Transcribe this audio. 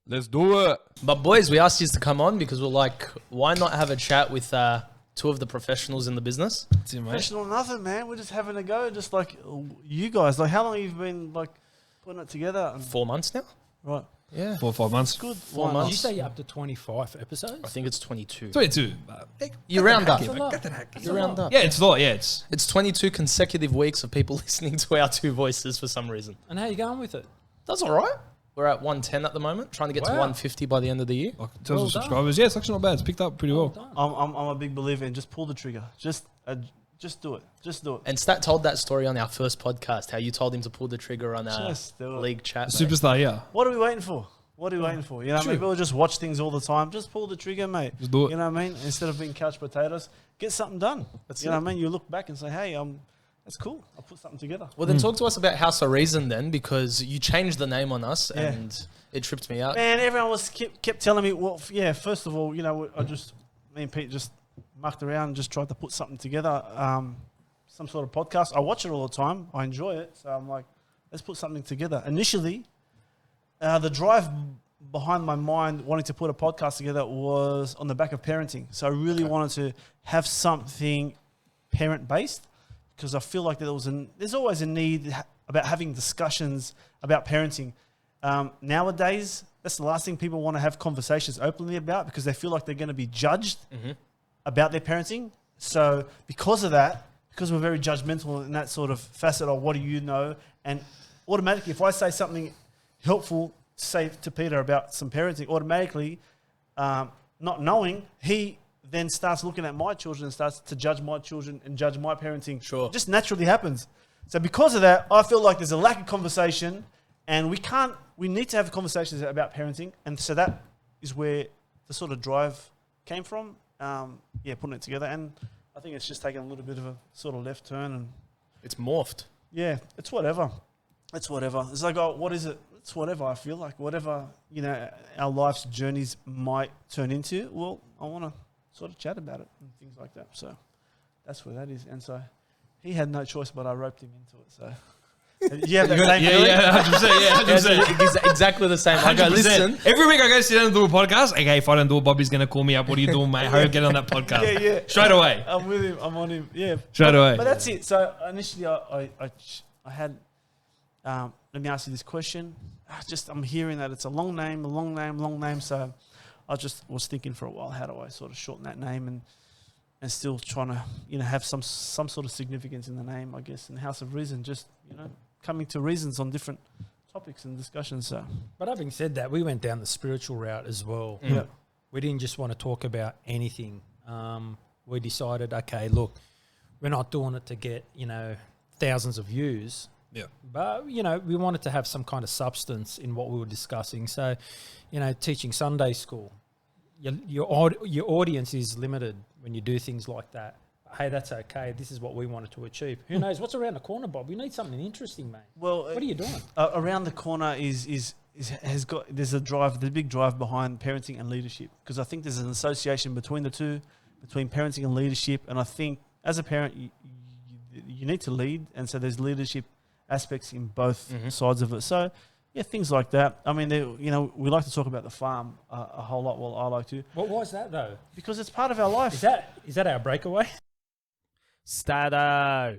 Let's do it. But boys, we asked you to come on because we're like, why not have a chat with two of the professionals in the business? Professional nothing, man. We're just having a go. Just like you guys. Like, how long have you been like putting it together? 4 months now. Right. Yeah. 4 or 5 months. Good. 4 Did months. you say you're up to 25 episodes? I think it's 22. 22. You round up. That's You round up. Yeah, it's a lot. Yeah, it's. It's 22 consecutive weeks of people listening to our two voices for some reason. And how you going with it? That's all right. We're at 110 at the moment, trying to get to Wow. 150 by the end of the year. Like, in terms Well of done. subscribers, yeah, it's actually not bad. It's picked up pretty well. Done. I'm a big believer in just pull the trigger. Just do it. Just do it. And Stat told that story on our first podcast, how you told him to pull the trigger on Just do it. league chat. mate. Superstar, yeah. What are we waiting for? What are we waiting for? You know, True. people just watch things all the time. Just pull the trigger, mate. Just do it. You know what I mean? Instead of being couch potatoes, get something done. You know what I mean? You look back and say, hey, that's cool. I'll put something together. Well, then talk to us about House of Reason then, because you changed the name on us and it tripped me out. Man, everyone kept telling me, well, yeah, first of all, you know, me and Pete just mucked around and just tried to put something together, some sort of podcast. I watch it all the time. I enjoy it. So I'm like, let's put something together. Initially, the drive behind my mind wanting to put a podcast together was on the back of parenting. So I really wanted to have something parent-based because I feel like there's always a need about having discussions about parenting. Nowadays, that's the last thing people want to have conversations openly about because they feel like they're going to be judged about their parenting. So because of that, because we're very judgmental in that sort of facet of what do you know, and automatically if I say something helpful say to Peter about some parenting, automatically not knowing, he then starts looking at my children and starts to judge my children and judge my parenting. Sure. It just naturally happens. So because of that, I feel like there's a lack of conversation and we need to have conversations about parenting. And so that is where the sort of drive came from. Putting it together. And I think it's just taken a little bit of a sort of left turn and It's morphed. yeah, it's whatever. It's whatever. It's like, oh, what is it? It's whatever. I feel like whatever, you know, our life's journeys might turn into. Well, I want to sort of chat about it and things like that. So that's where that is. And so he had no choice, but I roped him into it. So you have that same feeling? Yeah, 100%. Yeah, 100%. It's exactly the same. I go, 100%. listen. Every week I go sit down and do a podcast. Okay, if I don't do it, Bobby's going to call me up. What are you doing, mate? Hurry up, get on that podcast. Yeah. Straight away. I'm with him. I'm on him. Yeah. Straight away. But that's it. So initially I had, let me ask you this question. I'm hearing that it's a long name. So I just was thinking for a while, how do I sort of shorten that name and still trying to, you know, have some sort of significance in the name, I guess. And House of Reason, just, you know, coming to reasons on different topics and discussions. So But having said that, we went down the spiritual route as well. yeah. We didn't just want to talk about anything. We decided, okay, look, we're not doing it to get, you know, thousands of views. Yeah. But, you know, we wanted to have some kind of substance in what we were discussing. So, you know, teaching Sunday school, your audience is limited when you do things like that. Hey, that's okay. This is what we wanted to achieve. Who knows what's around the corner, Bob? We need something interesting, mate. Well, What are you doing? Around the corner there's a big drive behind parenting and leadership, because I think there's an association between the two, between parenting and leadership. And I think as a parent, you need to lead, and so there's leadership aspects in both sides of it. So yeah, things like that. I mean, you know, we like to talk about the farm a whole lot. Well, I like to, Why is that though? because it's part of our life. Is that our breakaway? Stato.